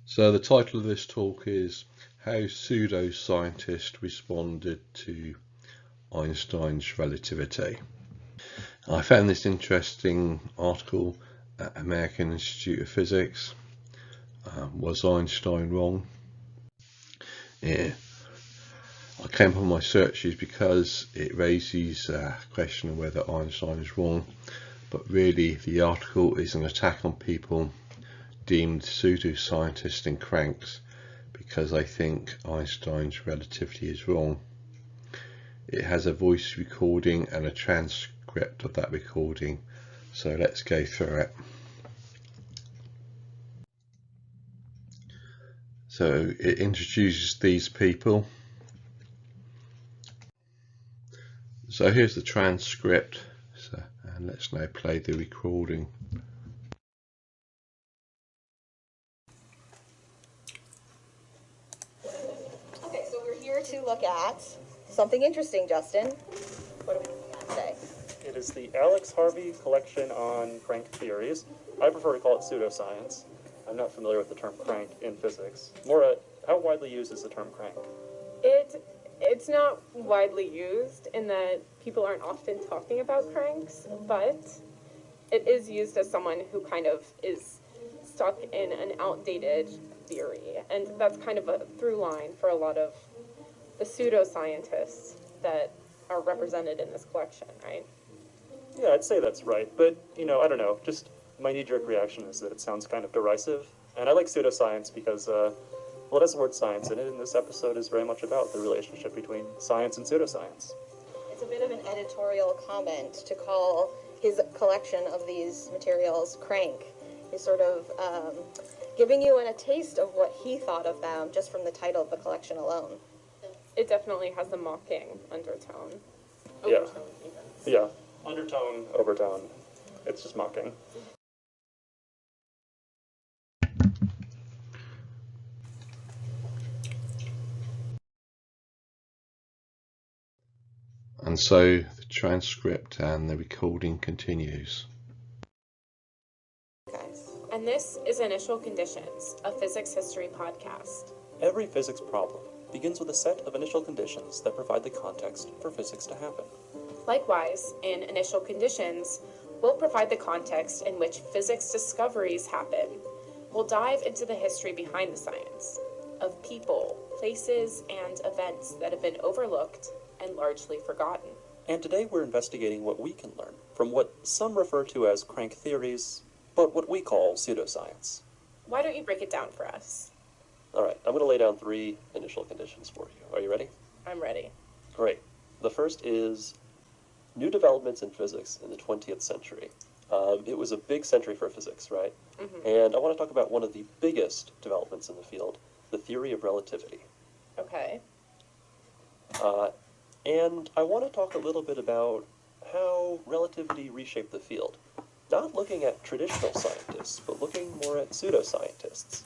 So the title of this talk is How Pseudoscientists Responded to Einstein's Relativity. I found this interesting article at American Institute of Physics. Was Einstein wrong? Yeah. I came upon my searches because it raises a question of whether Einstein is wrong, but really the article is an attack on people deemed pseudoscientists and cranks because they think Einstein's relativity is wrong. It has a voice recording and a transcript of that recording, so let's go through it. So it introduces these people. So here's the transcript, and let's now play the recording. Okay, so we're here to look at something interesting, Justin. What are we looking at today? It is the Alex Harvey collection on crank theories. I prefer to call it pseudoscience. I'm not familiar with the term crank in physics. Maura, how widely used is the term crank? It's not widely used in that people aren't often talking about cranks, but it is used as someone who kind of is stuck in an outdated theory. And that's kind of a through line for a lot of the pseudoscientists that are represented in this collection, right? Yeah, I'd say that's right. But, I don't know. Just my knee-jerk reaction is that it sounds kind of derisive. And I like pseudoscience because, it has the word science in it, and this episode is very much about the relationship between science and pseudoscience. It's a bit of an editorial comment to call his collection of these materials crank. He's sort of giving you a taste of what he thought of them just from the title of the collection alone. It definitely has a mocking undertone. Yeah. Overtone, even. Yeah. Undertone, overtone. It's just mocking. And so the transcript and the recording continues. Okay. And this is Initial Conditions, a physics history podcast. Every physics problem begins with a set of initial conditions that provide the context for physics to happen. Likewise, in Initial Conditions, we'll provide the context in which physics discoveries happen. We'll dive into the history behind the science, of people, places, and events that have been overlooked and largely forgotten. And today we're investigating what we can learn from what some refer to as crank theories, but what we call pseudoscience. Why don't you break it down for us? All right, I'm going to lay down 3 initial conditions for you. Are you ready? I'm ready. Great. The first is new developments in physics in the 20th century. It was a big century for physics, right? Mm-hmm. And I want to talk about one of the biggest developments in the field, the theory of relativity. Okay. And I want to talk a little bit about how relativity reshaped the field. Not looking at traditional scientists, but looking more at pseudoscientists.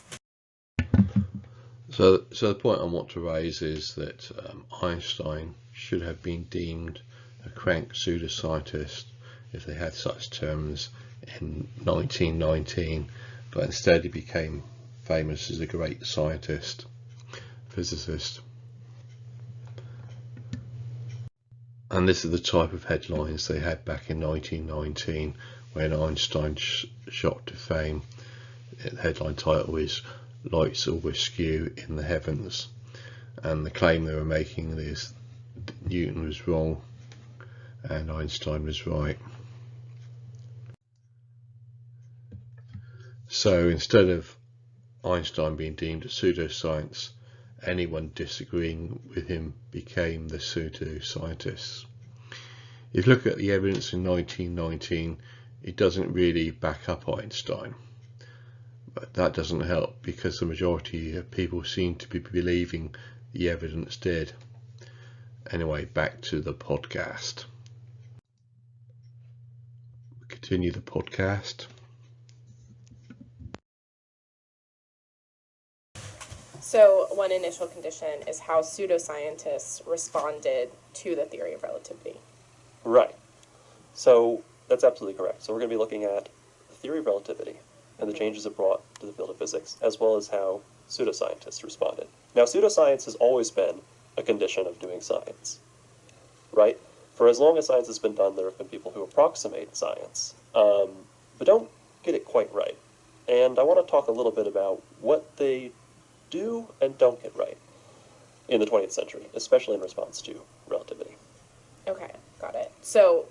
So the point I want to raise is that Einstein should have been deemed a crank pseudoscientist if they had such terms in 1919, but instead he became famous as a great scientist, physicist. And this is the type of headlines they had back in 1919 when Einstein shot to fame. The headline title is "Lights Always Askew in the Heavens," and the claim they were making is Newton was wrong and Einstein was right. So instead of Einstein being deemed a pseudoscience, anyone disagreeing with him became the pseudoscientists. If you look at the evidence in 1919, it doesn't really back up Einstein. But that doesn't help because the majority of people seem to be believing the evidence did. Anyway, back to the podcast. We continue the podcast. So one initial condition is how pseudoscientists responded to the theory of relativity. Right. So that's absolutely correct. So we're going to be looking at the theory of relativity. and the changes it brought to the field of physics, as well as how pseudoscientists responded. Now, pseudoscience has always been a condition of doing science, right? For as long as science has been done, there have been people who approximate science, but don't get it quite right. And I want to talk a little bit about what they do and don't get right in the 20th century, especially in response to relativity. Okay, got it. So,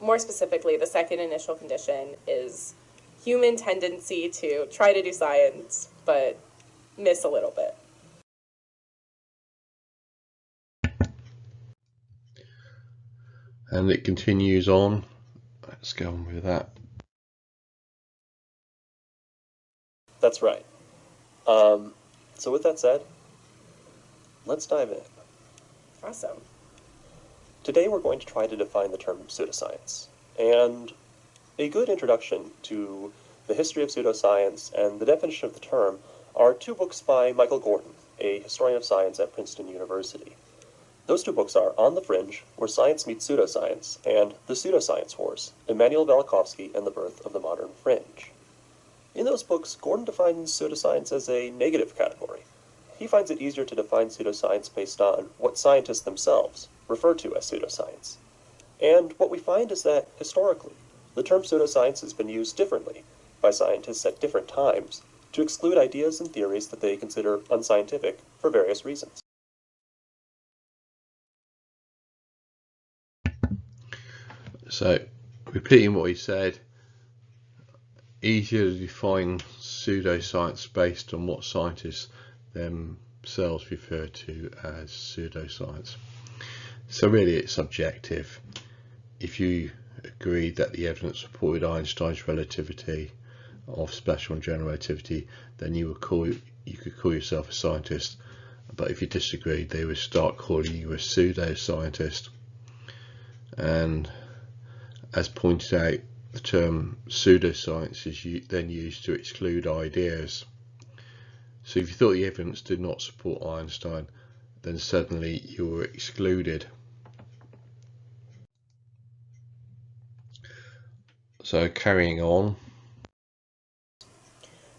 more specifically, the second initial condition is human tendency to try to do science, but miss a little bit. And it continues on. Let's go on with that. That's right. So with that said, let's dive in. Awesome. Today we're going to try to define the term pseudoscience, and a good introduction to the history of pseudoscience and the definition of the term are two books by Michael Gordon, a historian of science at Princeton University. Those two books are On the Fringe, Where Science Meets Pseudoscience, and The Pseudoscience Wars, Immanuel Velikovsky and the Birth of the Modern Fringe. In those books, Gordon defines pseudoscience as a negative category. He finds it easier to define pseudoscience based on what scientists themselves refer to as pseudoscience. And what we find is that, historically, the term pseudoscience has been used differently by scientists at different times to exclude ideas and theories that they consider unscientific for various reasons. So, repeating what he said, easier to define pseudoscience based on what scientists themselves refer to as pseudoscience. So really it's subjective. If you agreed that the evidence supported Einstein's relativity of special and general relativity, then you could call yourself a scientist. But if you disagreed, they would start calling you a pseudoscientist. And as pointed out, the term pseudoscience is then used to exclude ideas. So if you thought the evidence did not support Einstein, then suddenly you were excluded. So carrying on.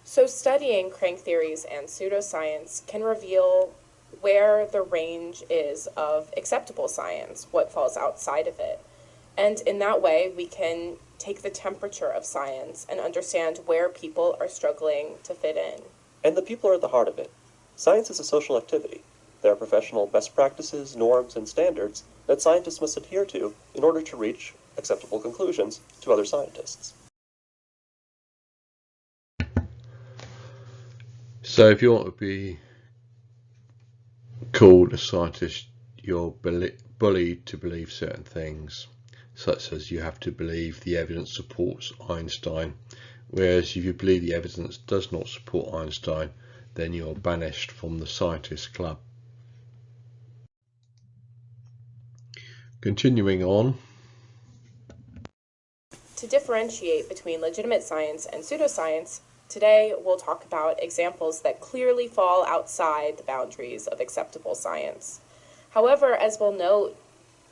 So studying crank theories and pseudoscience can reveal where the range is of acceptable science, what falls outside of it. And in that way, we can take the temperature of science and understand where people are struggling to fit in. And the people are at the heart of it. Science is a social activity. There are professional best practices, norms, and standards that scientists must adhere to in order to reach acceptable conclusions to other scientists. So if you want to be called a scientist, you're bullied to believe certain things, such as you have to believe the evidence supports Einstein, whereas if you believe the evidence does not support Einstein, then you're banished from the scientist club. Continuing on. To differentiate between legitimate science and pseudoscience, today we'll talk about examples that clearly fall outside the boundaries of acceptable science. However, as we'll note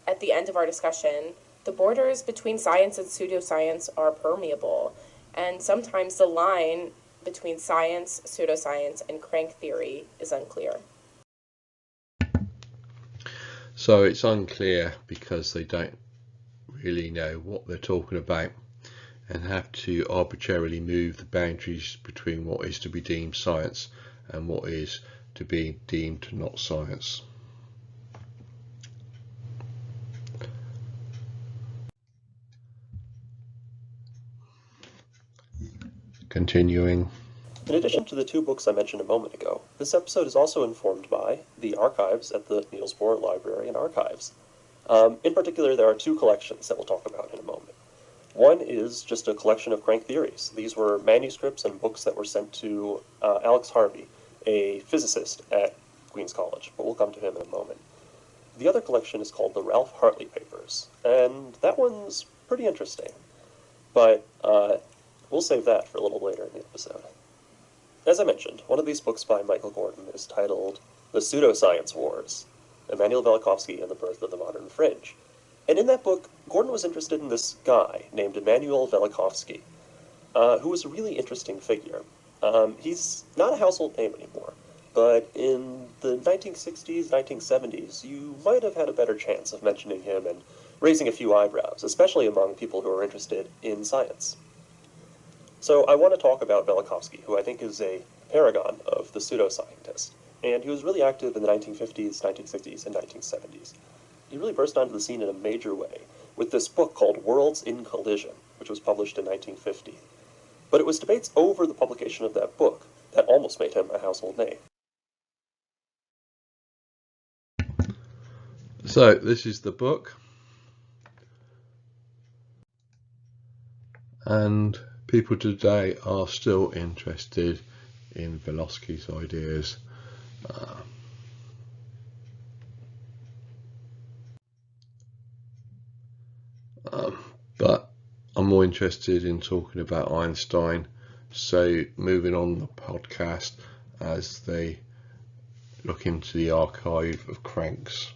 at the end of our discussion, the borders between science and pseudoscience are permeable, and sometimes the line between science, pseudoscience, and crank theory is unclear. So it's unclear because they don't really know what they're talking about and have to arbitrarily move the boundaries between what is to be deemed science and what is to be deemed not science. Continuing. In addition to the two books I mentioned a moment ago, this episode is also informed by the archives at the Niels Bohr Library and Archives. In particular, there are two collections that we'll talk about in a moment. One is just a collection of crank theories. These were manuscripts and books that were sent to Alex Harvey, a physicist at Queen's College, but we'll come to him in a moment. The other collection is called the Ralph Hartley Papers, and that one's pretty interesting, but we'll save that for a little later in the episode. As I mentioned, one of these books by Michael Gordon is titled The Pseudoscience Wars, Immanuel Velikovsky and the Birth of the Modern Fringe. And in that book, Gordon was interested in this guy named Immanuel Velikovsky. who was a really interesting figure. He's not a household name anymore, but in the 1960s, 1970s, you might have had a better chance of mentioning him and raising a few eyebrows, especially among people who are interested in science. So I want to talk about Velikovsky, who I think is a paragon of the pseudoscientist, and he was really active in the 1950s, 1960s, and 1970s. He really burst onto the scene in a major way with this book called Worlds in Collision, which was published in 1950. But it was debates over the publication of that book that almost made him a household name. So this is the book, and people today are still interested in Velikovsky's ideas. But I'm more interested in talking about Einstein, so moving on the podcast as they look into the archive of cranks.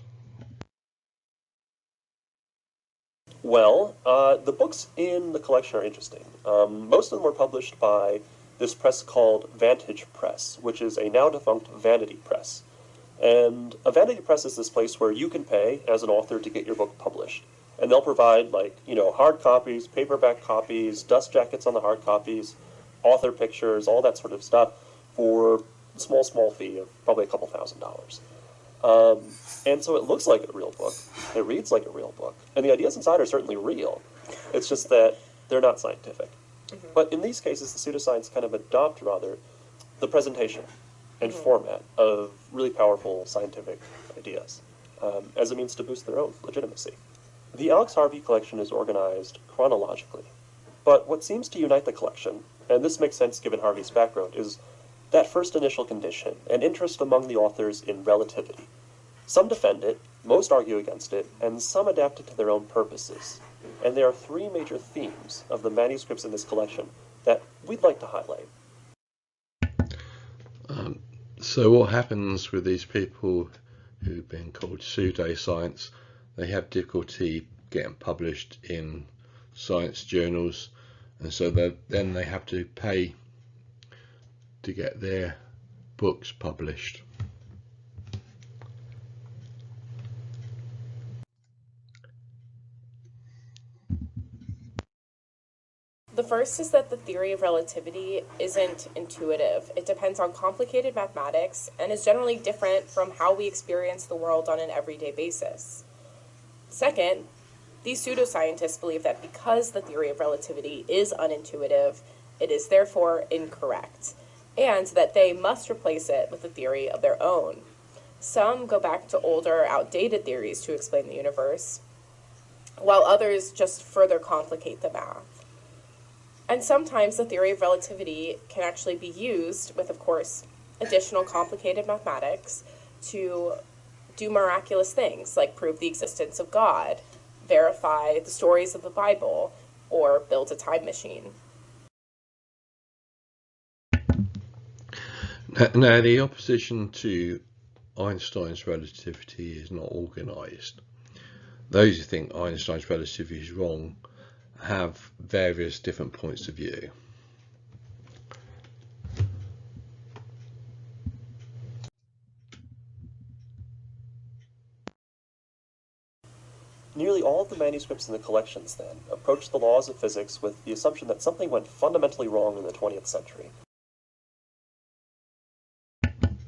Well, the books in the collection are interesting. Most of them were published by this press called Vantage Press, which is a now-defunct vanity press. And a vanity press is this place where you can pay as an author to get your book published. And they'll provide, like, hard copies, paperback copies, dust jackets on the hard copies, author pictures, all that sort of stuff for a small fee of probably a couple $1,000s. And so it looks like a real book. It reads like a real book. And the ideas inside are certainly real. It's just that they're not scientific. Mm-hmm. But in these cases, the pseudoscience kind of adopt, rather, the presentation and format of really powerful scientific ideas as a means to boost their own legitimacy. The Alex Harvey collection is organized chronologically. But what seems to unite the collection, and this makes sense given Harvey's background, is that first initial condition, an interest among the authors in relativity. Some defend it, most argue against it, and some adapt it to their own purposes. And there are three major themes of the manuscripts in this collection that we'd like to highlight. So what happens with these people who've been called pseudoscience? They have difficulty getting published in science journals, and so then they have to pay to get their books published. The first is that the theory of relativity isn't intuitive. It depends on complicated mathematics and is generally different from how we experience the world on an everyday basis. Second, these pseudoscientists believe that because the theory of relativity is unintuitive, it is therefore incorrect, and that they must replace it with a theory of their own. Some go back to older, outdated theories to explain the universe, while others just further complicate the math. And sometimes the theory of relativity can actually be used with, of course, additional complicated mathematics to do miraculous things, like prove the existence of God, verify the stories of the Bible, or build a time machine. Now, the opposition to Einstein's relativity is not organised. Those who think Einstein's relativity is wrong have various different points of view. Nearly all of the manuscripts in the collections, then, approach the laws of physics with the assumption that something went fundamentally wrong in the 20th century.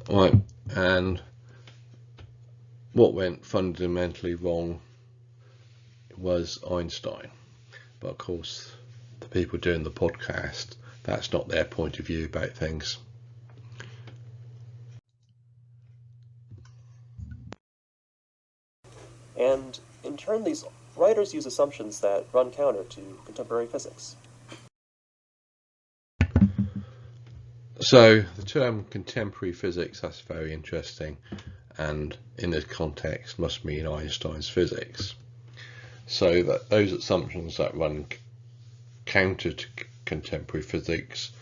Right, and what went fundamentally wrong was Einstein. But of course, the people doing the podcast, that's not their point of view about things. And in turn, these writers use assumptions that run counter to contemporary physics. So the term contemporary physics, that's very interesting, and in this context must mean Einstein's physics. So that those assumptions that run counter to contemporary physics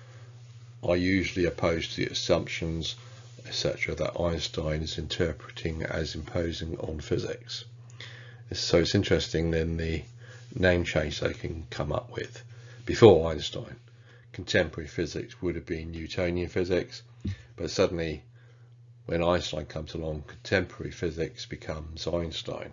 are usually opposed to the assumptions, etc., that Einstein is interpreting as imposing on physics. So it's interesting then the name change they can come up with before Einstein, contemporary physics would have been Newtonian physics, but suddenly when Einstein comes along, contemporary physics becomes Einstein.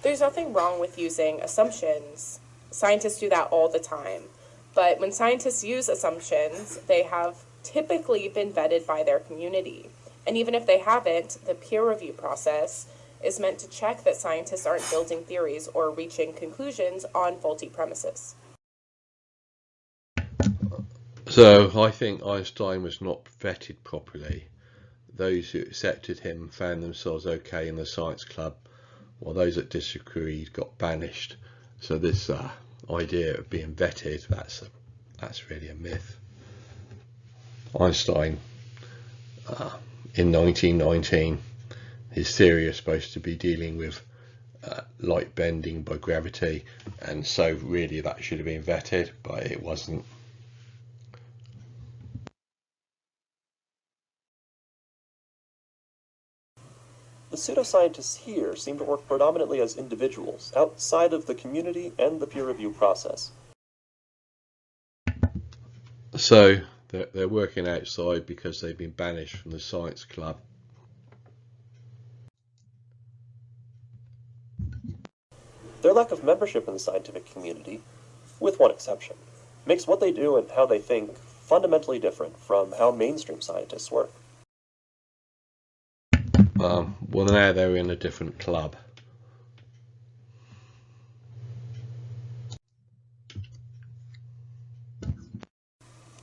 There's nothing wrong with using assumptions. Scientists do that all the time. But when scientists use assumptions, they have typically been vetted by their community. And even if they haven't, the peer review process is meant to check that scientists aren't building theories or reaching conclusions on faulty premises. So I think Einstein was not vetted properly. Those who accepted him found themselves okay in the science club, while those that disagreed got banished. So this idea of being vetted, that's really a myth. Einstein, in 1919, his theory is supposed to be dealing with light bending by gravity, and so really that should have been vetted, but it wasn't. The pseudoscientists here seem to work predominantly as individuals, outside of the community and the peer review process. So they're working outside because they've been banished from the science club. Their lack of membership in the scientific community, with one exception, makes what they do and how they think fundamentally different from how mainstream scientists work. Well, now they're in a different club.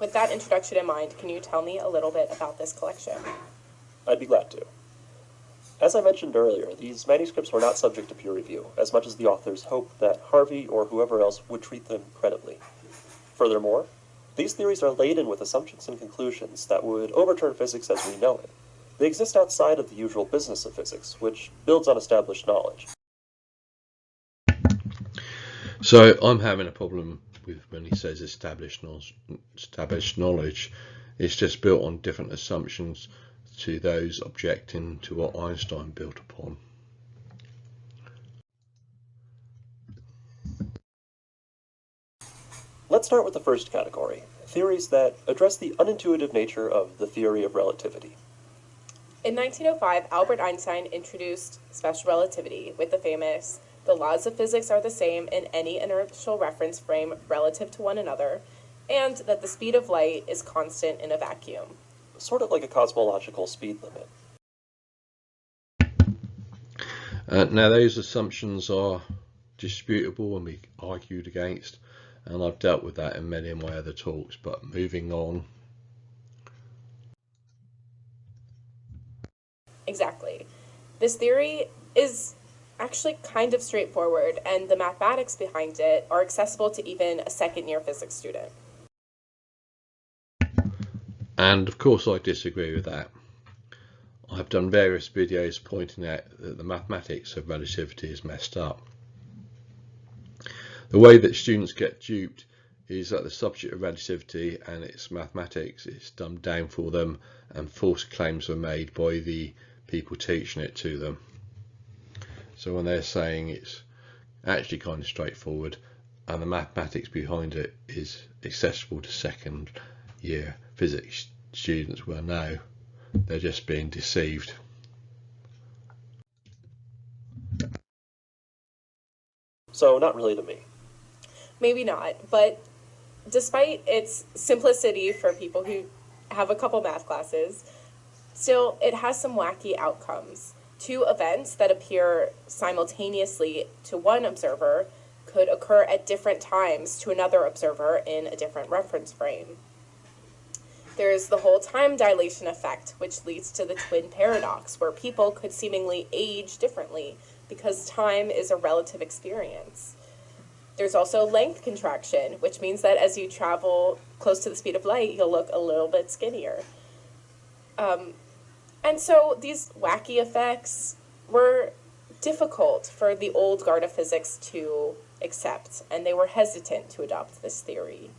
With that introduction in mind, can you tell me a little bit about this collection? I'd be glad to. As I mentioned earlier, these manuscripts were not subject to peer review, as much as the authors hoped that Harvey or whoever else would treat them credibly. Furthermore, these theories are laden with assumptions and conclusions that would overturn physics as we know it. They exist outside of the usual business of physics, which builds on established knowledge. So I'm having a problem with when he says established knowledge. It's just built on different assumptions to those objecting to what Einstein built upon. Let's start with the first category, theories that address the unintuitive nature of the theory of relativity. In 1905, Albert Einstein introduced special relativity with the famous "the laws of physics are the same in any inertial reference frame relative to one another," and that the speed of light is constant in a vacuum. Sort of like a cosmological speed limit. Now those assumptions are disputable and be argued against, and I've dealt with that in many of my other talks, but moving on. Exactly. This theory is actually kind of straightforward, and the mathematics behind it are accessible to even a second-year physics student. And of course I disagree with that. I've done various videos pointing out that the mathematics of relativity is messed up. The way that students get duped is that the subject of relativity and its mathematics is dumbed down for them, and false claims are made by the people teaching it to them. So when they're saying it's actually kind of straightforward and the mathematics behind it is accessible to second year physics students, well, no, they're just being deceived. So not really to me. Maybe not, but despite its simplicity for people who have a couple math classes, still it has some wacky outcomes. Two events that appear simultaneously to one observer could occur at different times to another observer in a different reference frame. There's the whole time dilation effect, which leads to the twin paradox, where people could seemingly age differently because time is a relative experience. There's also length contraction, which means that as you travel close to the speed of light, you'll look a little bit skinnier. And so these wacky effects were difficult for the old guard of physics to accept, and they were hesitant to adopt this theory.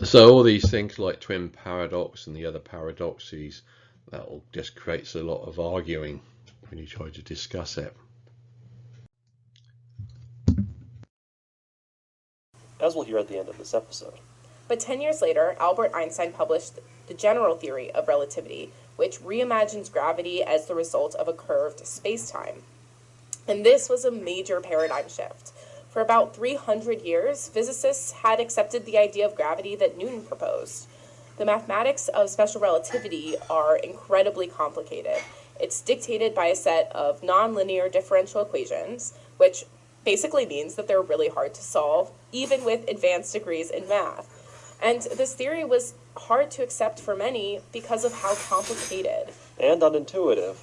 So all these things like twin paradox and the other paradoxes, that all just creates a lot of arguing when you try to discuss it. as we'll hear at the end of this episode. But 10 years later, Albert Einstein published the general theory of relativity, which reimagines gravity as the result of a curved spacetime. And this was a major paradigm shift. For about 300 years, physicists had accepted the idea of gravity that Newton proposed. The mathematics of special relativity are incredibly complicated. It's dictated by a set of nonlinear differential equations, which basically means that they're really hard to solve, even with advanced degrees in math. And this theory was hard to accept for many because of how complicated and unintuitive.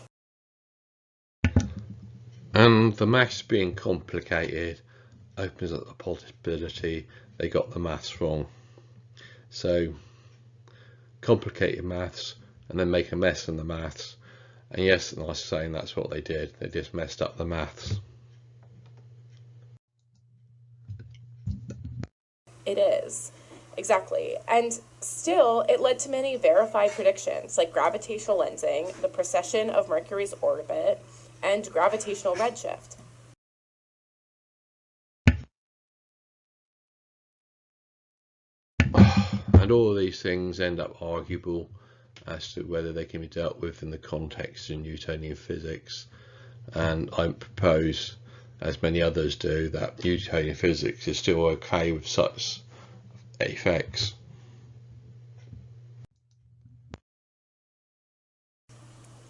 And the maths being complicated opens up the possibility they got the maths wrong. So complicated maths and then make a mess in the maths. And yes, I was saying that's what they did. They just messed up the maths. it is. Exactly. And still, it led to many verified predictions, like gravitational lensing, the precession of Mercury's orbit, and gravitational redshift. And all of these things end up arguable as to whether they can be dealt with in the context of Newtonian physics. And I propose, as many others do, that Newtonian physics is still okay with such effects.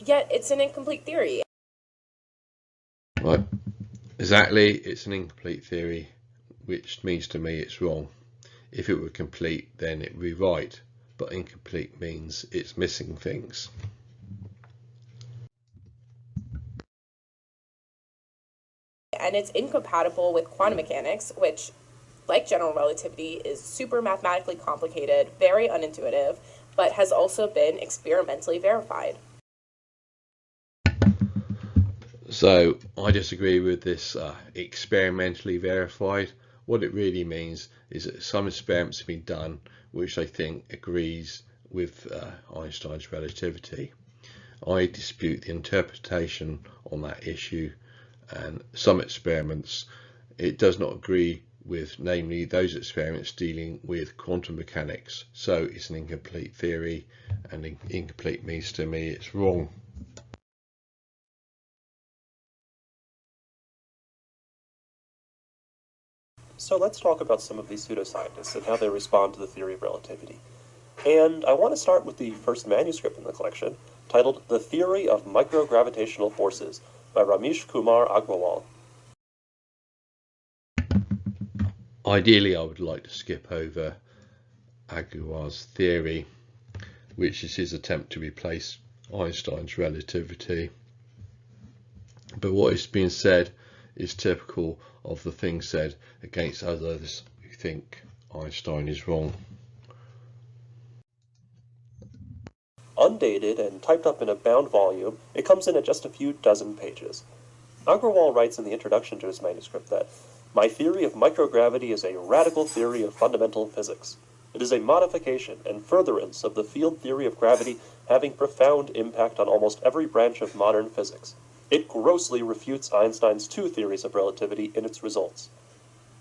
Yet, it's an incomplete theory. Right, exactly, it's an incomplete theory, which means to me it's wrong. If it were complete, then it would be right, but incomplete means it's missing things. And it's incompatible with quantum mechanics, which, like general relativity, is super mathematically complicated, very unintuitive, but has also been experimentally verified. So I disagree with this experimentally verified. What it really means is that some experiments have been done which I think agrees with Einstein's relativity. I dispute the interpretation on that issue, and some experiments it does not agree with, namely those experiments dealing with quantum mechanics. So it's an incomplete theory, and incomplete means to me it's wrong. So let's talk about some of these pseudoscientists and how they respond to the theory of relativity. And I want to start with the first manuscript in the collection, titled The Theory of Microgravitational Forces by Ramesh Kumar Agrawal. Ideally, I would like to skip over Agrawal's theory, which is his attempt to replace Einstein's relativity. But what is being said is typical of the things said against others who think Einstein is wrong. Undated and typed up in a bound volume, it comes in at just a few dozen pages. Agrawal writes in the introduction to his manuscript that, "My theory of microgravity is a radical theory of fundamental physics. It is a modification and furtherance of the field theory of gravity having profound impact on almost every branch of modern physics. It grossly refutes Einstein's two theories of relativity in its results.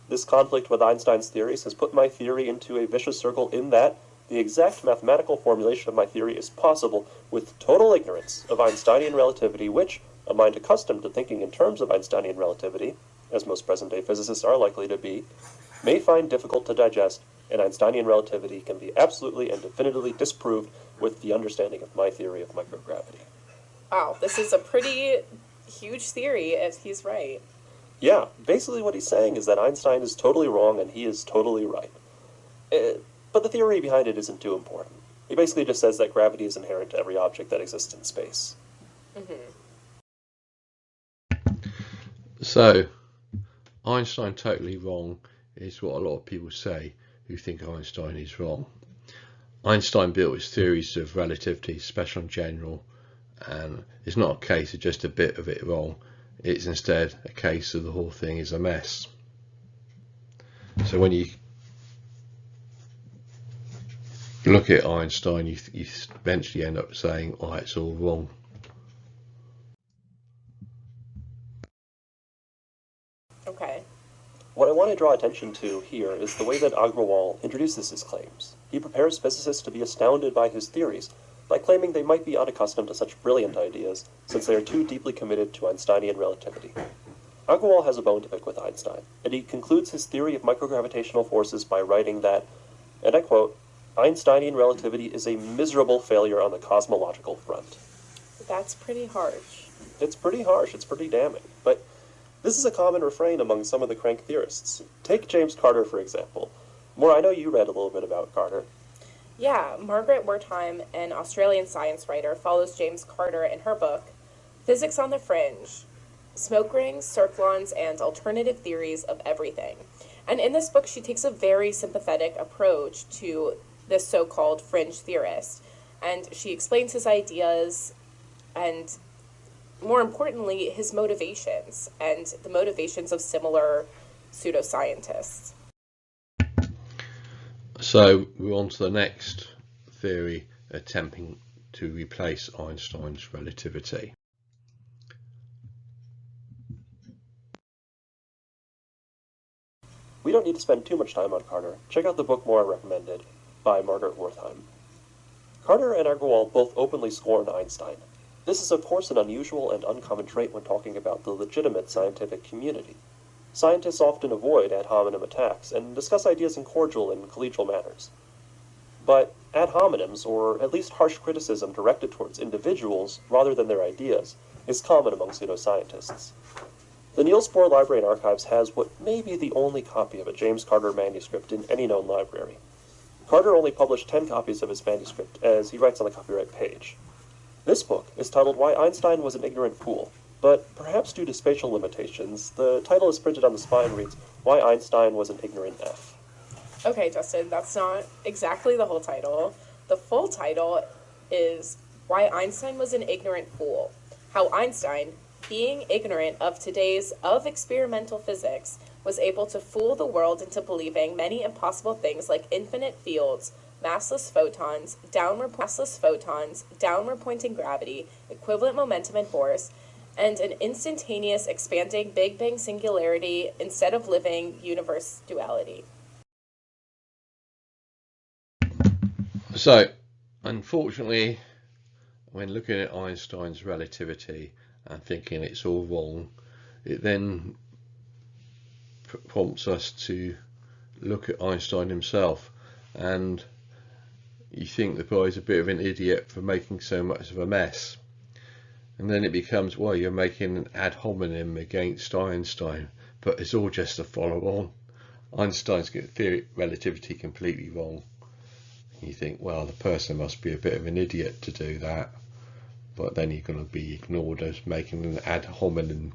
This conflict with Einstein's theories has put my theory into a vicious circle in that the exact mathematical formulation of my theory is possible with total ignorance of Einsteinian relativity, which, a mind accustomed to thinking in terms of Einsteinian relativity, as most present-day physicists are likely to be, may find difficult to digest, and Einsteinian relativity can be absolutely and definitively disproved with the understanding of my theory of microgravity." Wow, this is a pretty huge theory if he's right. Yeah, basically what he's saying is that Einstein is totally wrong and he is totally right. But the theory behind it isn't too important. He basically just says that gravity is inherent to every object that exists in space. So, Einstein totally wrong is what a lot of people say who think Einstein is wrong. Einstein built his theories of relativity, special and general, and it's not a case of just a bit of it wrong. It's instead a case of the whole thing is a mess. So when you look at Einstein, you eventually end up saying, oh, it's all wrong. Okay. What I want want to draw attention to here is the way that Agrawal introduces his claims. He prepares physicists to be astounded by his theories by claiming they might be unaccustomed to such brilliant ideas since they are too deeply committed to Einsteinian relativity. Agrawal has a bone to pick with Einstein, and he concludes his theory of microgravitational forces by writing that, and I quote, Einsteinian relativity is a miserable failure on the cosmological front. That's pretty harsh. It's pretty harsh, it's pretty damning, but this is a common refrain among some of the crank theorists. Take James Carter, for example. Maura, I know you read a little bit about Carter. Yeah, Margaret Wertheim, an Australian science writer, follows James Carter in her book, Physics on the Fringe, Smoke Rings, Circlons, and Alternative Theories of Everything. And in this book, she takes a very sympathetic approach to this so-called fringe theorist. And she explains his ideas and, more importantly, his motivations and the motivations of similar pseudoscientists. So we're on to the next theory attempting to replace Einstein's relativity. We don't need to spend too much time on Carter. Check out the book Maura recommended by Margaret Wertheim. Carter and Agrawal both openly scorn Einstein. This is of course an unusual and uncommon trait when talking about the legitimate scientific community. Scientists often avoid ad hominem attacks and discuss ideas in cordial and collegial manners. But ad hominems, or at least harsh criticism directed towards individuals rather than their ideas, is common among pseudoscientists. The Niels Bohr Library and Archives has what may be the only copy of a James Carter manuscript in any known library. Carter only published 10 copies of his manuscript, as he writes on the copyright page. This book is titled Why Einstein Was an Ignorant Fool, but perhaps due to spatial limitations, the title is printed on the spine reads, Why Einstein Was an Ignorant F. Okay, Justin, that's not exactly the whole title. The full title is Why Einstein Was an Ignorant Fool. How Einstein, being ignorant of today's experimental physics, was able to fool the world into believing many impossible things like infinite fields, massless photons, downward pointing gravity, equivalent momentum and force, and an instantaneous expanding Big Bang singularity instead of living universe duality. So, unfortunately, when looking at Einstein's relativity and thinking it's all wrong, it then prompts us to look at Einstein himself, and you think the guy's a bit of an idiot for making so much of a mess. And then it becomes, well, you're making an ad hominem against Einstein, but it's all just a follow-on. Einstein's got theory relativity completely wrong. You think, well, the person must be a bit of an idiot to do that, but then you're going to be ignored as making an ad hominem.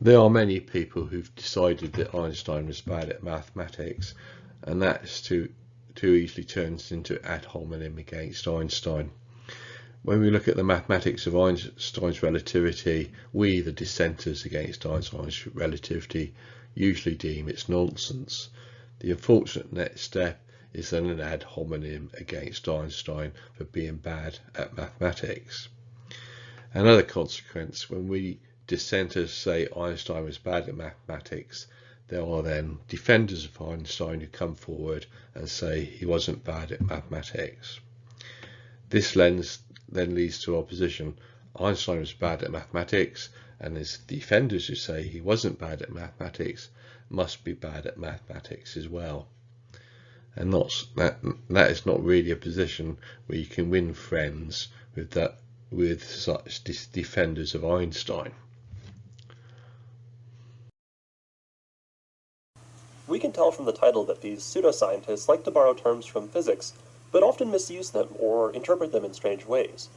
There are many people who've decided that Einstein was bad at mathematics, and that's too easily turns into ad hominem against Einstein. When we look at the mathematics of Einstein's relativity, we, the dissenters against Einstein's relativity, usually deem it's nonsense. The unfortunate next step is then an ad hominem against Einstein for being bad at mathematics. Another consequence, when we dissenters say Einstein was bad at mathematics, there are then defenders of Einstein who come forward and say he wasn't bad at mathematics. This then leads to opposition. Einstein was bad at mathematics, and his defenders who say he wasn't bad at mathematics must be bad at mathematics as well. And that is not really a position where you can win friends with such defenders of Einstein. We can tell from the title that these pseudoscientists like to borrow terms from physics, but often misuse them or interpret them in strange ways.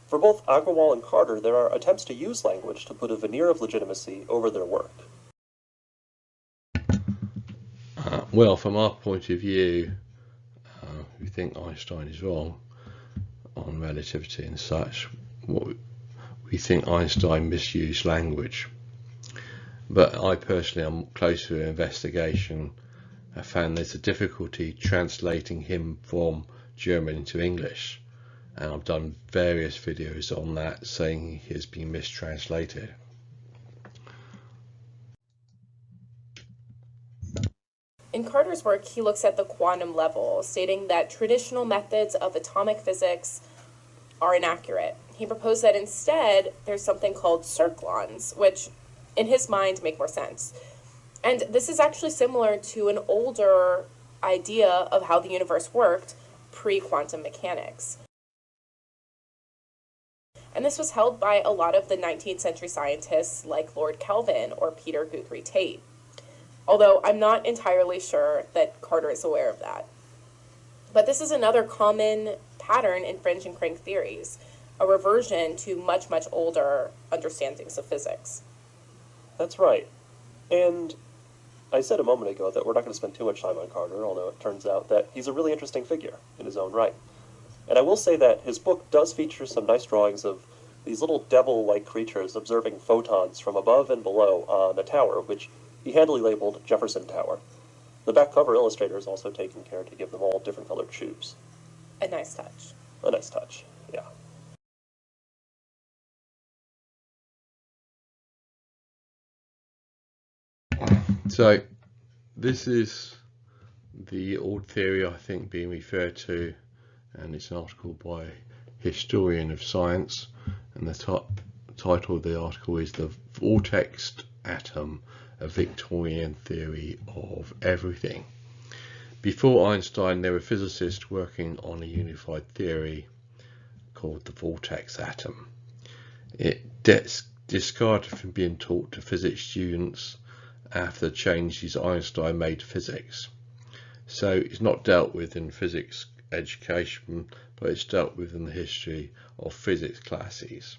For both Agrawal and Carter, there are attempts to use language to put a veneer of legitimacy over their work. Well, from our point of view, we think Einstein is wrong on relativity and such. We think Einstein misused language. But I personally am close to an investigation. I found there's a difficulty translating him from German into English. and I've done various videos on that saying he has been mistranslated. In Carter's work, he looks at the quantum level, stating that traditional methods of atomic physics are inaccurate. He proposed that instead there's something called cirklons, which in his mind make more sense. And this is actually similar to an older idea of how the universe worked pre-quantum mechanics. And this was held by a lot of the 19th century scientists like Lord Kelvin or Peter Guthrie Tait. Although I'm not entirely sure that Carter is aware of that. But this is another common pattern in fringe and crank theories, a reversion to much, much older understandings of physics. That's right. And I said a moment ago that we're not going to spend too much time on Carter, although it turns out that he's a really interesting figure in his own right. And I will say that his book does feature some nice drawings of these little devil-like creatures observing photons from above and below on a tower, which he handily labeled Jefferson Tower. The back cover illustrator has also taken care to give them all different colored shoes. A nice touch. A nice touch, yeah. So this is the old theory I think being referred to, and it's an article by a historian of science, and the title of the article is "The Vortex Atom, a Victorian Theory of Everything." Before Einstein, there were physicists working on a unified theory called the vortex atom. It discarded from being taught to physics students after the changes Einstein made to physics. So it's not dealt with in physics education, but it's dealt with in the history of physics classes.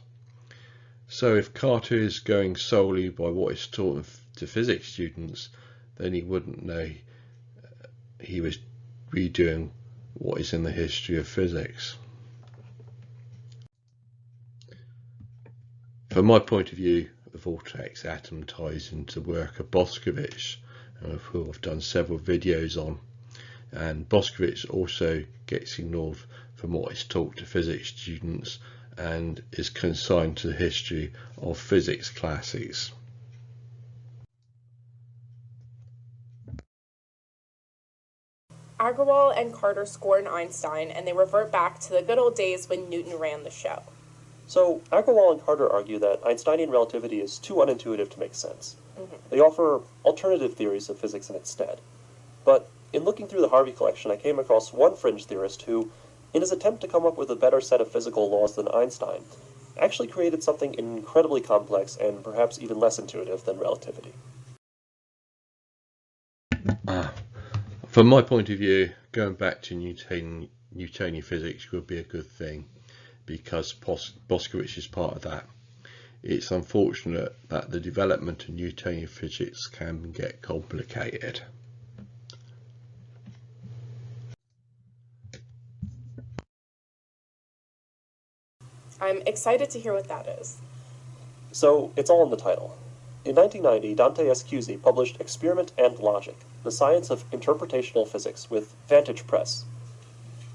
So if Carter is going solely by what is taught to physics students, then he wouldn't know he was redoing what is in the history of physics. From my point of view, the vortex atom ties into the work of Boscovich, who I've done several videos on, and Boscovich also gets ignored from what is taught to physics students and is consigned to the history of physics classes. Agarwal and Carter scorn Einstein, and they revert back to the good old days when Newton ran the show. So, Agarwal and Carter argue that Einsteinian relativity is too unintuitive to make sense. They offer alternative theories of physics in its stead. But in looking through the Harvey collection, I came across one fringe theorist who, in his attempt to come up with a better set of physical laws than Einstein, actually created something incredibly complex and perhaps even less intuitive than relativity. From my point of view, going back to Newtonian physics would be a good thing, because Boscovich is part of that. It's unfortunate that the development of Newtonian physics can get complicated. I'm excited to hear what that is. So, it's all in the title. In 1990, Dante Escuzzi published Experiment and Logic, the Science of Interpretational Physics with Vantage Press.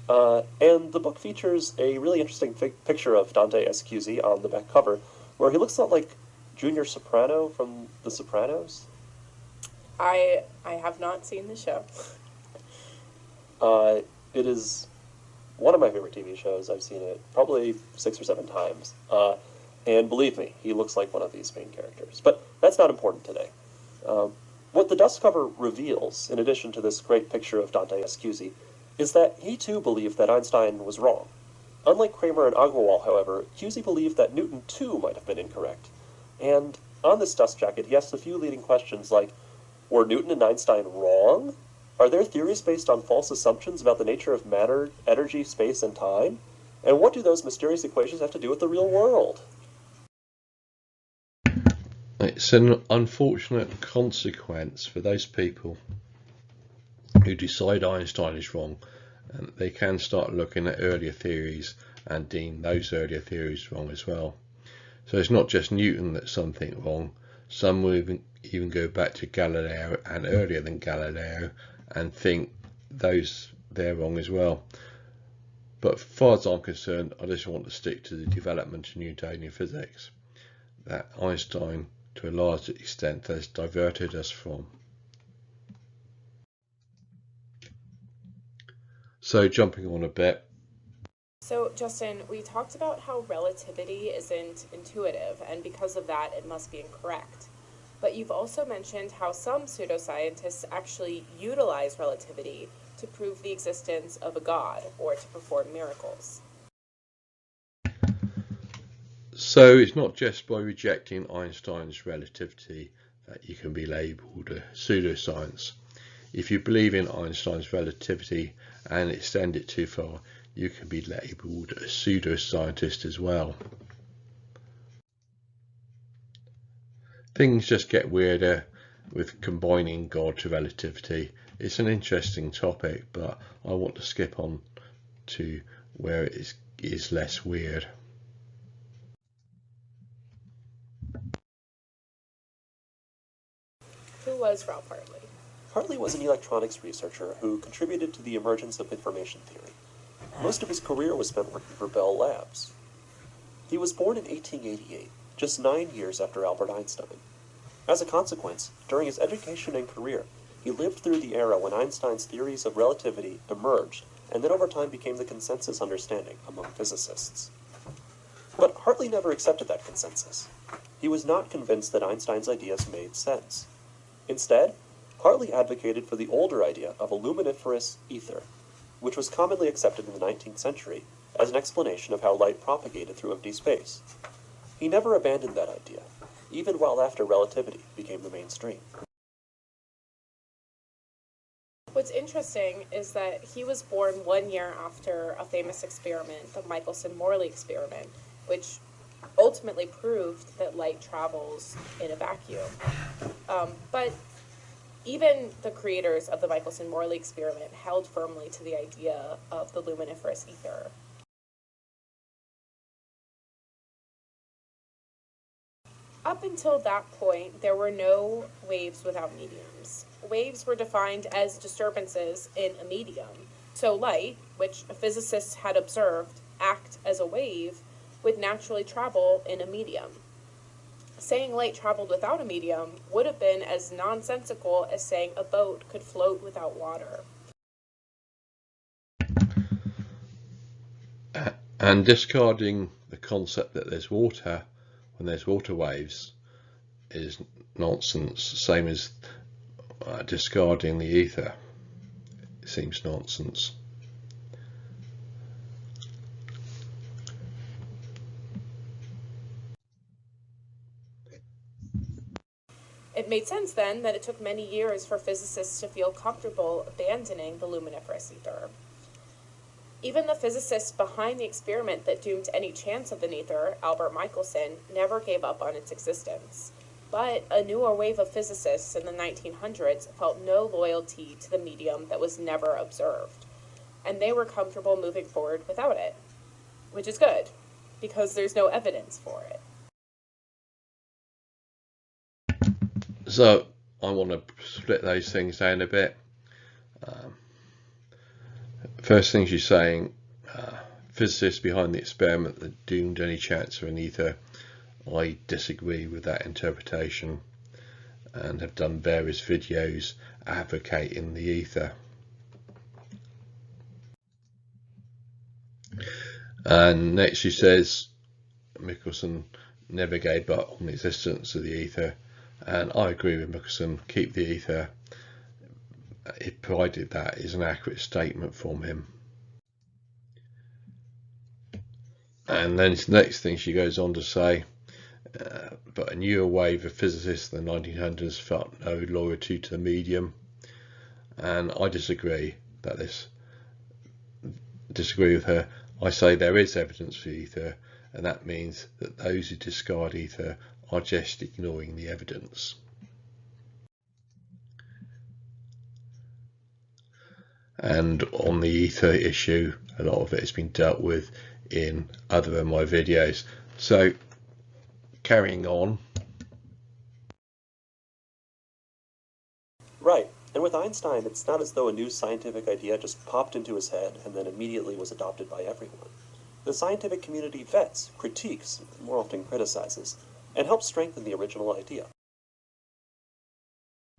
And the book features a really interesting picture of Dante Escuzzi on the back cover, where he looks a lot like Junior Soprano from The Sopranos. I have not seen the show. It is one of my favorite TV shows. I've seen it probably 6 or 7 times. And believe me, he looks like one of these main characters. But that's not important today. What the dust cover reveals, in addition to this great picture of Dante Escuzzi, is that he too believed that Einstein was wrong. Unlike Kramer and Agarwal, however, Escuzzi believed that Newton too might have been incorrect. And on this dust jacket, he asks a few leading questions like, were Newton and Einstein wrong? Are their theories based on false assumptions about the nature of matter, energy, space, and time? And what do those mysterious equations have to do with the real world? It's an unfortunate consequence for those people who decide Einstein is wrong, and they can start looking at earlier theories and deem those earlier theories wrong as well. So it's not just Newton that's something wrong. Some will even go back to Galileo and earlier than Galileo and think they're wrong as well. But as far as I'm concerned, I just want to stick to the development of Newtonian physics that Einstein, to a large extent, has diverted us from. So jumping on a bit. So, Justin, we talked about how relativity isn't intuitive, and because of that, it must be incorrect. But you've also mentioned how some pseudoscientists actually utilize relativity to prove the existence of a god or to perform miracles. So it's not just by rejecting Einstein's relativity that you can be labelled a pseudoscience. If you believe in Einstein's relativity and extend it too far, you can be labelled a pseudoscientist as well. Things just get weirder with combining God to relativity. It's an interesting topic, but I want to skip on to where it is less weird. Who was Ralph Hartley? Hartley was an electronics researcher who contributed to the emergence of information theory. Most of his career was spent working for Bell Labs. He was born in 1888, just 9 years after Albert Einstein. As a consequence, during his education and career, he lived through the era when Einstein's theories of relativity emerged and then over time became the consensus understanding among physicists. But Hartley never accepted that consensus. He was not convinced that Einstein's ideas made sense. Instead, Hartley advocated for the older idea of a luminiferous ether, which was commonly accepted in the 19th century as an explanation of how light propagated through empty space. He never abandoned that idea, even while after relativity became the mainstream. What's interesting is that he was born 1 year after a famous experiment, the Michelson-Morley experiment, which ultimately proved that light travels in a vacuum. But even the creators of the Michelson-Morley experiment held firmly to the idea of the luminiferous ether. Up until that point, there were no waves without mediums. Waves were defined as disturbances in a medium. So light, which physicists had observed act as a wave, would naturally travel in a medium. Saying light traveled without a medium would have been as nonsensical as saying a boat could float without water. And discarding the concept that there's water when there's water waves is nonsense, same as discarding the ether. It seems nonsense. It made sense then that it took many years for physicists to feel comfortable abandoning the luminiferous ether. Even the physicist behind the experiment that doomed any chance of an ether, Albert Michelson, never gave up on its existence. But a newer wave of physicists in the 1900s felt no loyalty to the medium that was never observed, and they were comfortable moving forward without it, which is good, because there's no evidence for it. So I want to split those things down a bit. First thing she's saying, physicists behind the experiment that doomed any chance of an ether. I disagree with that interpretation and have done various videos advocating the ether. And next she says Michelson never gave up on the existence of the ether, and I agree with Michelson. Keep the ether, provided that is an accurate statement from him. And then the next thing she goes on to say, but a newer wave of physicists in the 1900s felt no loyalty to the medium, and I disagree with her. I say there is evidence for ether, and that means that those who discard ether are just ignoring the evidence. And on the ether issue, a lot of it has been dealt with in other of my videos. So carrying on. Right. And with Einstein, it's not as though a new scientific idea just popped into his head and then immediately was adopted by everyone. The scientific community vets, critiques, more often criticizes, and helps strengthen the original idea.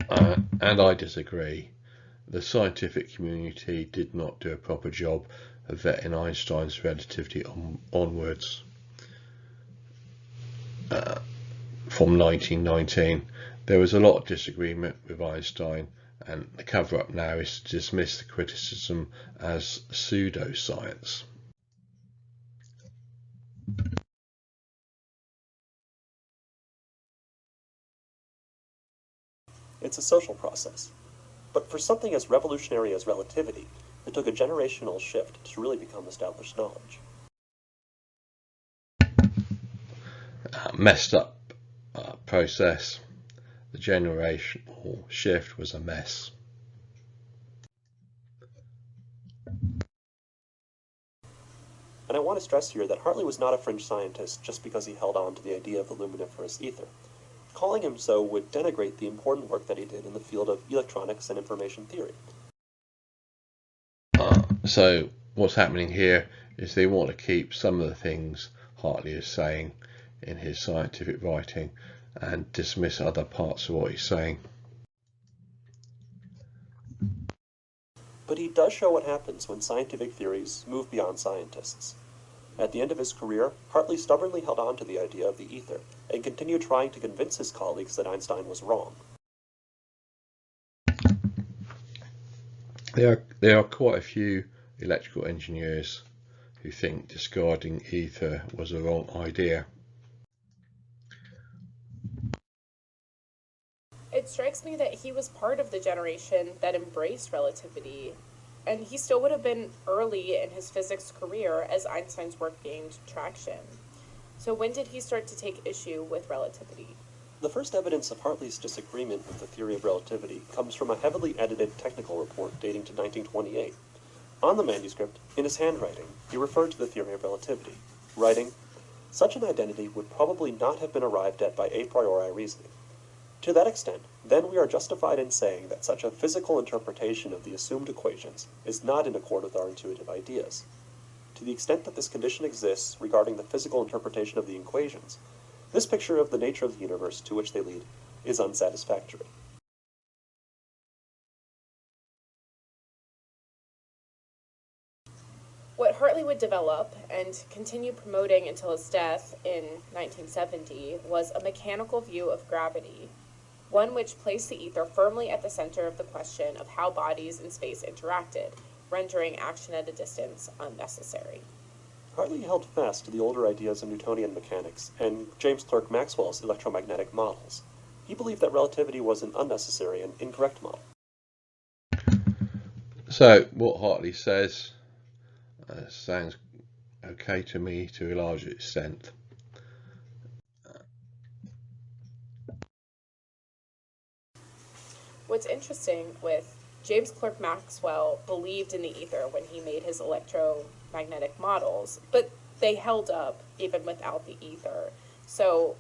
And I disagree. The scientific community did not do a proper job of vetting Einstein's relativity onwards. From 1919, there was a lot of disagreement with Einstein, and the cover-up now is to dismiss the criticism as pseudoscience. It's a social process. But for something as revolutionary as relativity, it took a generational shift to really become established knowledge. Messed up process. The generational shift was a mess. And I want to stress here that Hartley was not a fringe scientist just because he held on to the idea of the luminiferous ether. Calling him so would denigrate the important work that he did in the field of electronics and information theory. So what's happening here is they want to keep some of the things Hartley is saying in his scientific writing and dismiss other parts of what he's saying. But he does show what happens when scientific theories move beyond scientists. At the end of his career, Hartley stubbornly held on to the idea of the ether and continued trying to convince his colleagues that Einstein was wrong. There are quite a few electrical engineers who think discarding ether was a wrong idea. It strikes me that he was part of the generation that embraced relativity, and he still would have been early in his physics career as Einstein's work gained traction. So when did he start to take issue with relativity? The first evidence of Hartley's disagreement with the theory of relativity comes from a heavily edited technical report dating to 1928. On the manuscript, in his handwriting, he referred to the theory of relativity, writing, "Such an identity would probably not have been arrived at by a priori reasoning. To that extent, then we are justified in saying that such a physical interpretation of the assumed equations is not in accord with our intuitive ideas. To the extent that this condition exists regarding the physical interpretation of the equations, this picture of the nature of the universe to which they lead is unsatisfactory." What Hartley would develop and continue promoting until his death in 1970 was a mechanical view of gravity, one which placed the ether firmly at the center of the question of how bodies in space interacted, rendering action at a distance unnecessary. Hartley held fast to the older ideas of Newtonian mechanics and James Clerk Maxwell's electromagnetic models. He believed that relativity was an unnecessary and incorrect model. So what Hartley says sounds okay to me to a large extent. What's interesting with James Clerk Maxwell believed in the ether when he made his electromagnetic models, but they held up even without the ether. So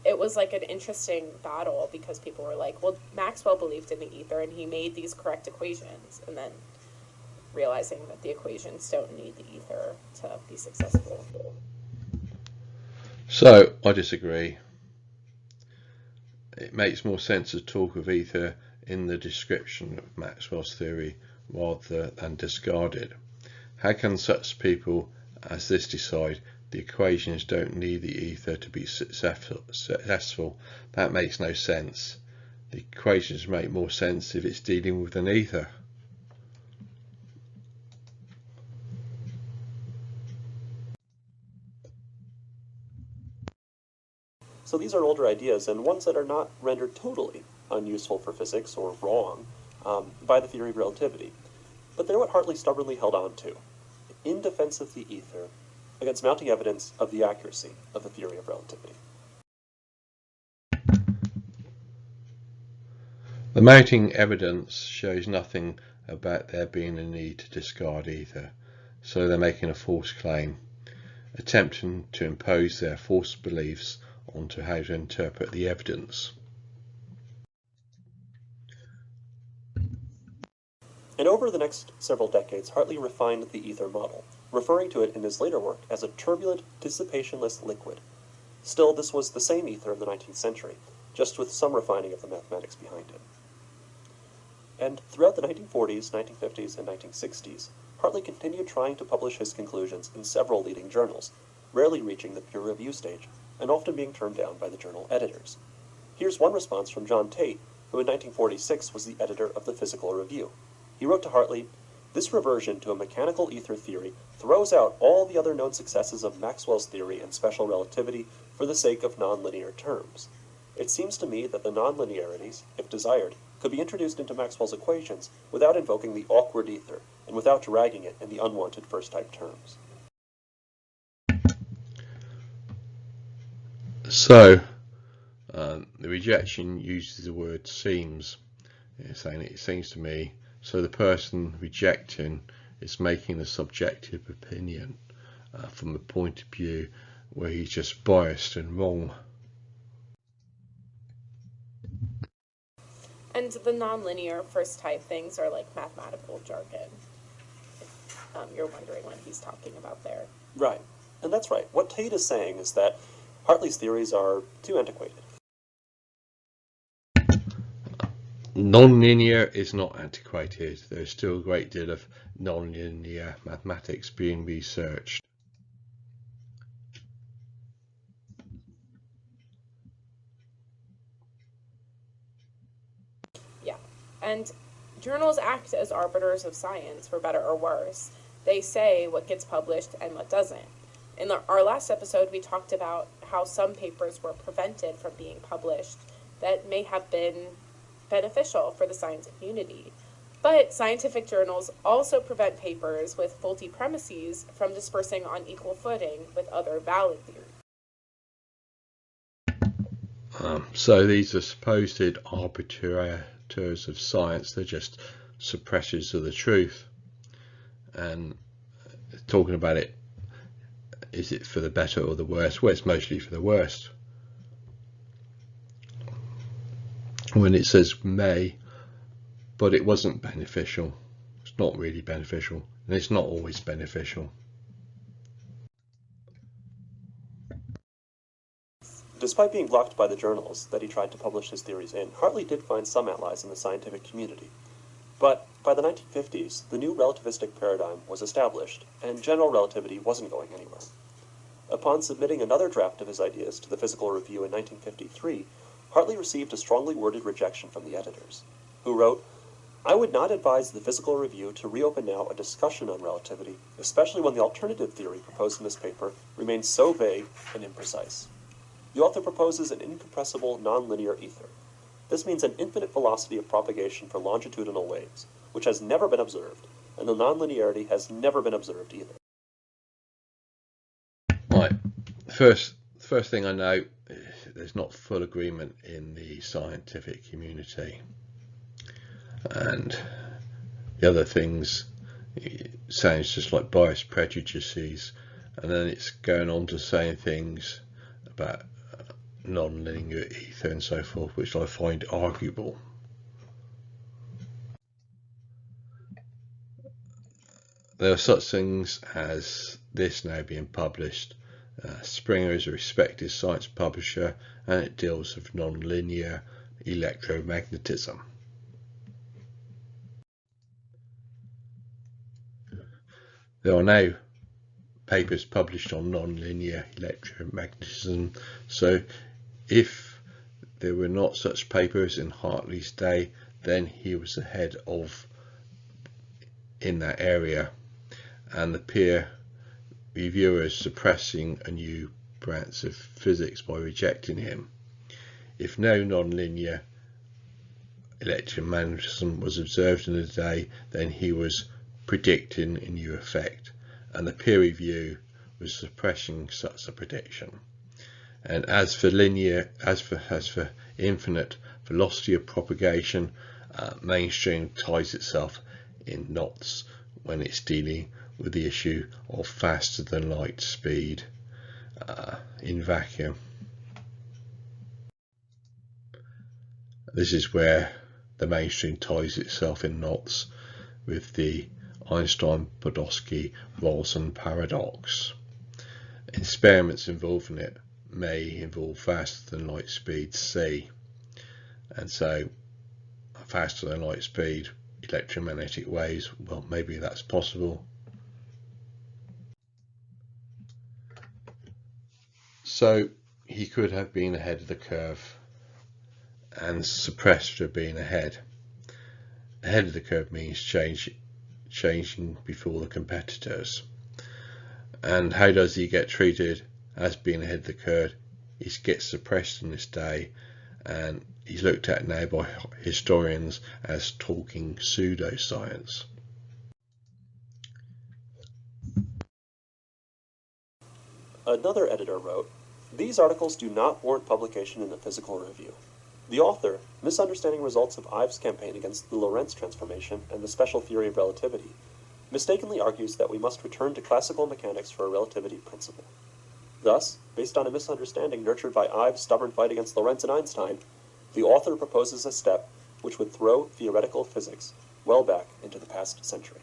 it was like an interesting battle because people were like, well, Maxwell believed in the ether and he made these correct equations, and then realizing that the equations don't need the ether to be successful. So I disagree. It makes more sense to talk of ether in the description of Maxwell's theory rather than discard it. How can such people as this decide the equations don't need the ether to be successful? That makes no sense. The equations make more sense if it's dealing with an ether. So these are older ideas, and ones that are not rendered totally unuseful for physics or wrong by the theory of relativity. But they're what Hartley stubbornly held on to, in defense of the ether, against mounting evidence of the accuracy of the theory of relativity. The mounting evidence shows nothing about there being a need to discard ether, so they're making a false claim, attempting to impose their false beliefs onto how to interpret the evidence. And over the next several decades, Hartley refined the ether model, referring to it in his later work as a turbulent, dissipationless liquid. Still, this was the same ether of the 19th century, just with some refining of the mathematics behind it. And throughout the 1940s, 1950s, and 1960s, Hartley continued trying to publish his conclusions in several leading journals, rarely reaching the peer review stage, and often being turned down by the journal editors. Here's one response from John Tate, who in 1946 was the editor of the Physical Review. He wrote to Hartley, "This reversion to a mechanical ether theory throws out all the other known successes of Maxwell's theory and special relativity for the sake of nonlinear terms. It seems to me that the nonlinearities, if desired, could be introduced into Maxwell's equations without invoking the awkward ether and without dragging it in the unwanted first-type terms." So, the rejection uses the word seems, saying it seems to me, so the person rejecting is making a subjective opinion from the point of view where he's just biased and wrong. And the nonlinear first type things are like mathematical jargon. If you're wondering what he's talking about there. Right, and that's right. What Tate is saying is that Hartley's theories are too antiquated. Non-linear is not antiquated. There's still a great deal of non-linear mathematics being researched. Yeah, and journals act as arbiters of science, for better or worse. They say what gets published and what doesn't. In our last episode, we talked about how some papers were prevented from being published that may have been beneficial for the science community. But scientific journals also prevent papers with faulty premises from dispersing on equal footing with other valid theories. So these are supposed arbitrators of science. They're just suppressors of the truth. And talking about it, is it for the better or the worse? Well, it's mostly for the worst. When it says may, but it wasn't beneficial. It's not really beneficial, and it's not always beneficial. Despite being blocked by the journals that he tried to publish his theories in, Hartley did find some allies in the scientific community. But by the 1950s, the new relativistic paradigm was established, and general relativity wasn't going anywhere. Upon submitting another draft of his ideas to the Physical Review in 1953, Hartley received a strongly worded rejection from the editors, who wrote, "I would not advise the Physical Review to reopen now a discussion on relativity, especially when the alternative theory proposed in this paper remains so vague and imprecise. The author proposes an incompressible nonlinear ether. This means an infinite velocity of propagation for longitudinal waves, which has never been observed, and the nonlinearity has never been observed either." Right. First thing I know, there's not full agreement in the scientific community, and the other things, it sounds just like biased prejudices, and then it's going on to saying things about non-linear ether and so forth, which I find arguable. There are such things as this now being published. Springer is a respected science publisher, and it deals with non-linear electromagnetism. There are now papers published on non-linear electromagnetism, so if there were not such papers in Hartley's day, then he was ahead of in that area, and the peer reviewers suppressing a new branch of physics by rejecting him. If no non-linear electromagnetism was observed in a day, then he was predicting a new effect, and the peer review was suppressing such a prediction. And as for infinite velocity of propagation, mainstream ties itself in knots when it's dealing with the issue of faster than light speed in vacuum. This is where the mainstream ties itself in knots, with the Einstein-Podolsky-Rosen paradox. Experiments involving it may involve faster than light speed c, and so faster than light speed electromagnetic waves, well, maybe that's possible. So he could have been ahead of the curve and suppressed for being ahead. Ahead of the curve means changing before the competitors. And how does he get treated as being ahead of the curve? He gets suppressed in this day, and he's looked at now by historians as talking pseudoscience. Another editor wrote, "These articles do not warrant publication in the Physical Review. The author, misunderstanding results of Ives' campaign against the Lorentz transformation and the special theory of relativity, mistakenly argues that we must return to classical mechanics for a relativity principle. Thus, based on a misunderstanding nurtured by Ives' stubborn fight against Lorentz and Einstein, the author proposes a step which would throw theoretical physics well back into the past century."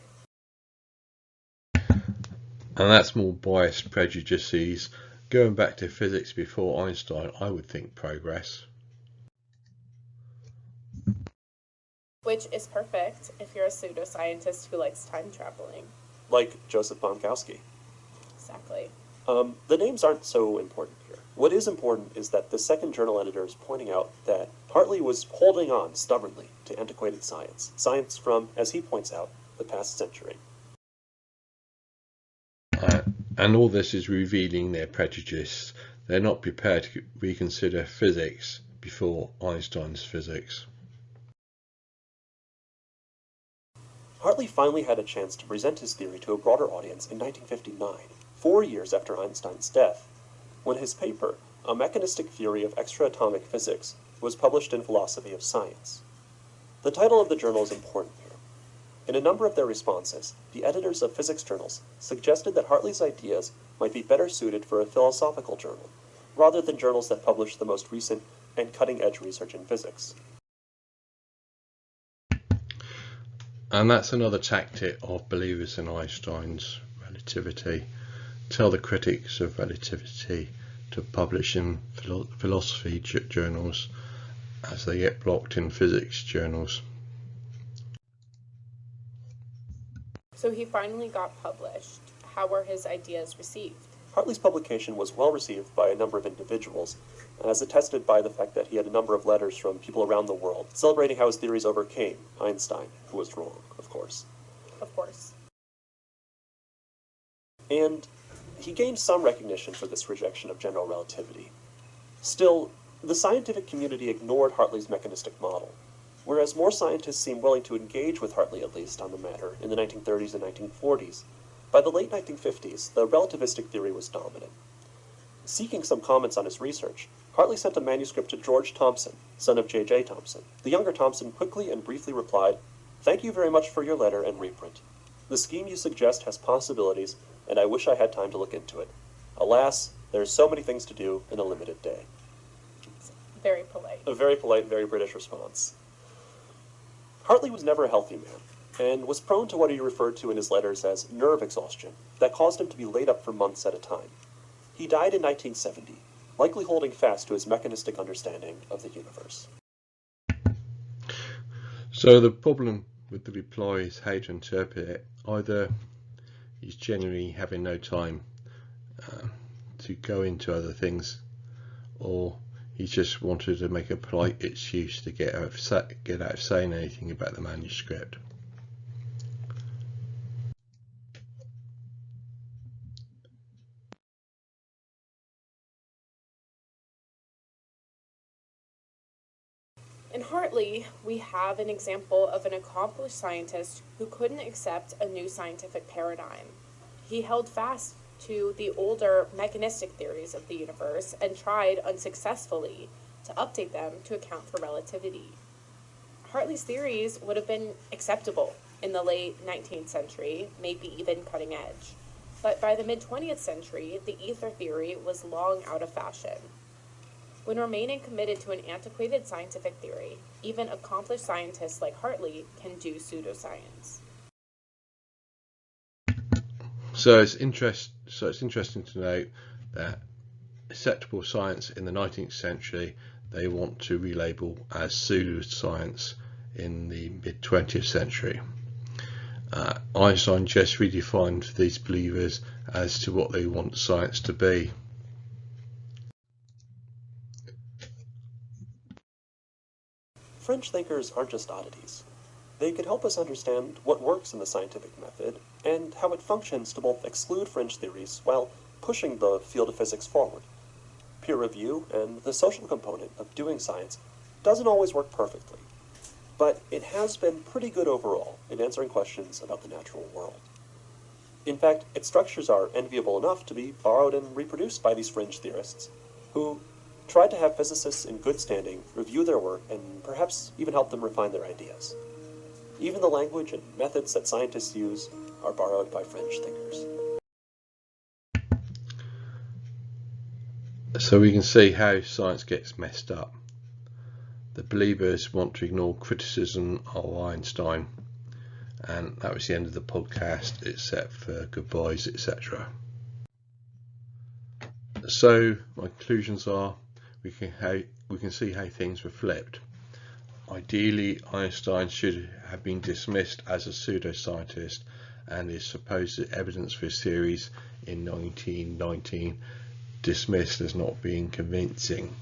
And that's more biased prejudices. Going back to physics before Einstein, I would think progress. Which is perfect if you're a pseudoscientist who likes time traveling. Like Joseph Bonkowski. Exactly. The names aren't so important here. What is important is that the second journal editor is pointing out that Hartley was holding on stubbornly to antiquated science. Science from, as he points out, the past century. And all this is revealing their prejudice. They're not prepared to reconsider physics before Einstein's physics. Hartley finally had a chance to present his theory to a broader audience in 1959, 4 years after Einstein's death, when his paper, A Mechanistic Theory of Extraatomic Physics, was published in Philosophy of Science. The title of the journal is important here. In a number of their responses, the editors of physics journals suggested that Hartley's ideas might be better suited for a philosophical journal, rather than journals that publish the most recent and cutting-edge research in physics. And that's another tactic of believers in Einstein's relativity. Tell the critics of relativity to publish in philosophy journals as they get blocked in physics journals. So he finally got published. How were his ideas received? Hartley's publication was well received by a number of individuals, as attested by the fact that he had a number of letters from people around the world celebrating how his theories overcame Einstein, who was wrong, of course. Of course. And he gained some recognition for this rejection of general relativity. Still, the scientific community ignored Hartley's mechanistic model, whereas more scientists seemed willing to engage with Hartley at least on the matter in the 1930s and 1940s. By the late 1950s, the relativistic theory was dominant. Seeking some comments on his research, Hartley sent a manuscript to George Thomson, son of J.J. Thomson. The younger Thomson quickly and briefly replied, "Thank you very much for your letter and reprint. The scheme you suggest has possibilities, and I wish I had time to look into it. Alas, there are so many things to do in a limited day." Very polite. A very polite, very British response. Hartley was never a healthy man, and was prone to what he referred to in his letters as nerve exhaustion that caused him to be laid up for months at a time. He died in 1970, likely holding fast to his mechanistic understanding of the universe. So the problem with the reply is how to interpret it. Either he's genuinely having no time to go into other things, or he just wanted to make a polite excuse to get out of saying anything about the manuscript. In Hartley, we have an example of an accomplished scientist who couldn't accept a new scientific paradigm. He held fast to the older mechanistic theories of the universe and tried unsuccessfully to update them to account for relativity. Hartley's theories would have been acceptable in the late 19th century, maybe even cutting edge. But by the mid-20th century, the ether theory was long out of fashion. When remaining committed to an antiquated scientific theory, even accomplished scientists like Hartley can do pseudoscience. So it's interesting to note that acceptable science in the 19th century they want to relabel as pseudoscience in the mid 20th century. Einstein just redefined these believers as to what they want science to be. Fringe thinkers aren't just oddities. They could help us understand what works in the scientific method and how it functions to both exclude fringe theories while pushing the field of physics forward. Peer review and the social component of doing science doesn't always work perfectly, but it has been pretty good overall in answering questions about the natural world. In fact, its structures are enviable enough to be borrowed and reproduced by these fringe theorists, who tried to have physicists in good standing review their work and perhaps even help them refine their ideas. Even the language and methods that scientists use are borrowed by fringe thinkers. So we can see how science gets messed up. The believers want to ignore criticism of Einstein, and that was the end of the podcast except for goodbyes, etc. So my conclusions are we can see how things were flipped. Ideally, Einstein should have been dismissed as a pseudoscientist and his supposed evidence for his theories in 1919 dismissed as not being convincing.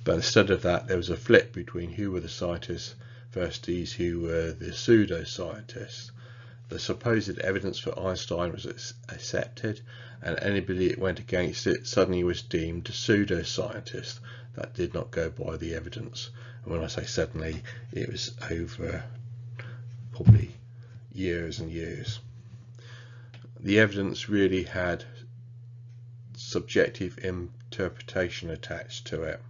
But instead of that, there was a flip between who were the scientists versus who were the pseudoscientists. The supposed evidence for Einstein was accepted, and anybody that went against it suddenly was deemed a pseudoscientist that did not go by the evidence. And when I say suddenly, it was over probably years and years. The evidence really had subjective interpretation attached to it.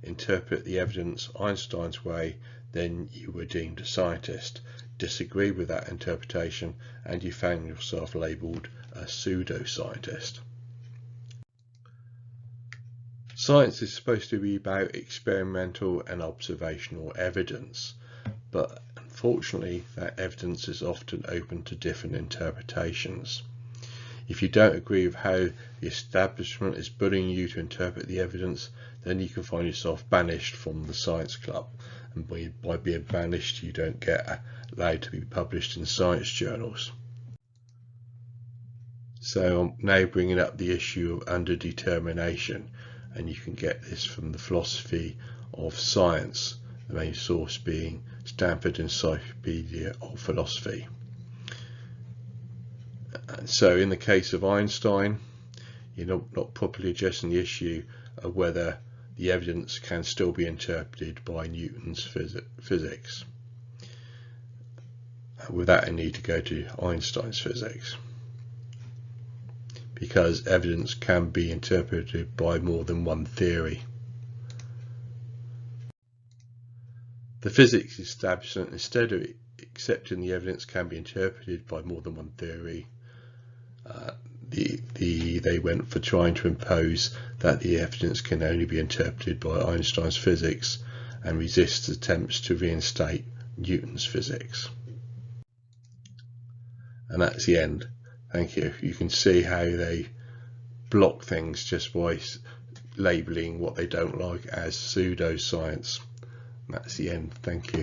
Interpret the evidence Einstein's way, then you were deemed a scientist. Disagree with that interpretation and you found yourself labelled a pseudoscientist. Science is supposed to be about experimental and observational evidence, but unfortunately that evidence is often open to different interpretations. If you don't agree with how the establishment is bullying you to interpret the evidence, then you can find yourself banished from the science club, and by being banished you don't get allowed to be published in science journals. So I'm now bringing up the issue of underdetermination, and you can get this from the philosophy of science, the main source being Stanford Encyclopedia of Philosophy. And so in the case of Einstein, you're not properly addressing the issue of whether the evidence can still be interpreted by Newton's physics. With that I need to go to Einstein's physics, because evidence can be interpreted by more than one theory. The physics establishment, instead of accepting the evidence can be interpreted by more than one theory, they went for trying to impose that the evidence can only be interpreted by Einstein's physics and resist attempts to reinstate Newton's physics. And that's the end. Thank you. You can see how they block things just by labelling what they don't like as pseudoscience. And that's the end. Thank you.